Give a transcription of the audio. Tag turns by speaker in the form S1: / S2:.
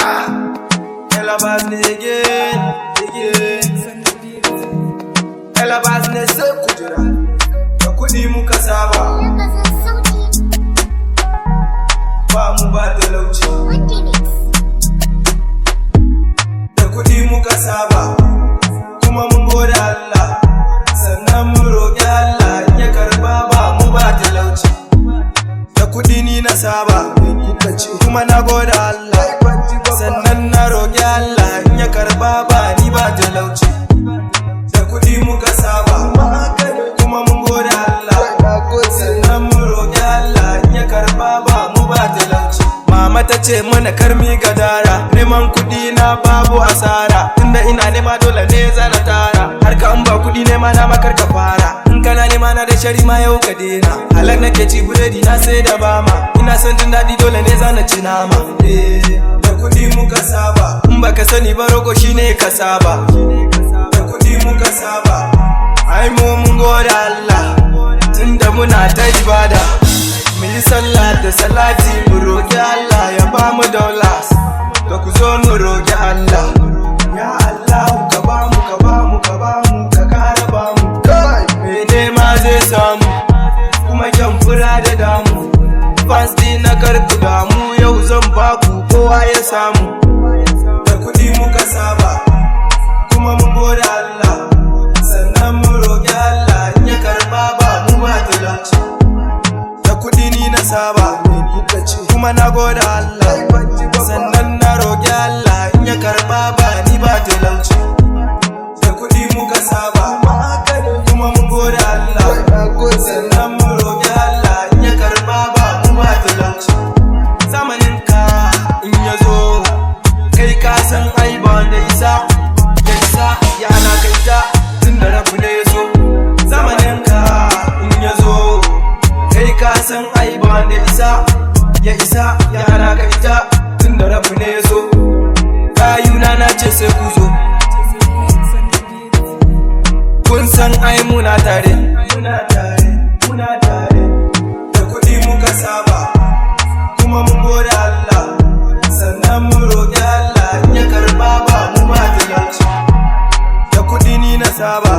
S1: Ela bazne again. Ela bazne sai kujira, da kuɗi muka saba, ba mu ba talauci. Da kuɗi muka saba, kuma mun gode Allah, sannan mun roƙi Allah in ya karba ba mu ba talauci. Da kuɗi ni na saba, kuma na gode Allah, sannan na roƙi Allah in ya karba ba ni ba talauci. Da kuɗi muka saba, kuma mun gode Allah, sannan mun roƙi Allah in ya karba ba mu ba talauci. Mama ta ce mana karmi gadara, neman kuɗi na babu asara, tunda ina nema dole ne zana tara, har ka an ba kuɗi nema na makar ka fara, in kana nema na da shari ma yau ka dena, halak nake ci buredi na sai da bama, ina son jin daɗi dole ne zana ci nama. Da kuɗi muka saba, in baka sani ba rogo shine ka saba. Da kuɗi muka saba, ai mun gode Allah, tunda muna ta ibada, mu yi sallah da salati mu roƙi Allah ya ba mu dollars, da ku zo mu roƙi Allah. Ya Allah ka ba mu ka ba mu ka ba mu ka kara ba mu, mai nema zai samu, kuma kyan fura da damu, fans na karku damu, yau zan ba ku kowa ya samu. Da kuɗi muka saba, kuma mun gode Allah, sannan mun roƙi Allah in ya karba ba mu ba talauci. Da kuɗi ni na saba, kuma na gode Allah, sannan na roƙi Allah in ya karba ba ni ba talauci. Da kuɗi muka saba, kuma mun gode Allah, sannan mun roƙi Allah in ya karba ba mu ba talauci. Zamanin ka in ya zo, kai ka san ai ba wanda isa ya na kai ta, tun da rabu ne ya so. Zamanin ka in ya zo, kai ka san ai ba wanda isa ya na kai ta, tun da rabu ne ya so. Kayuna na ce sai ku zo, kun san ai muna tare. Da kuɗi muka saba, kuma mun gode Allah, sannan mun roƙi Allah in ya karba ba mu ba talauci. Da kuɗi ni na saba,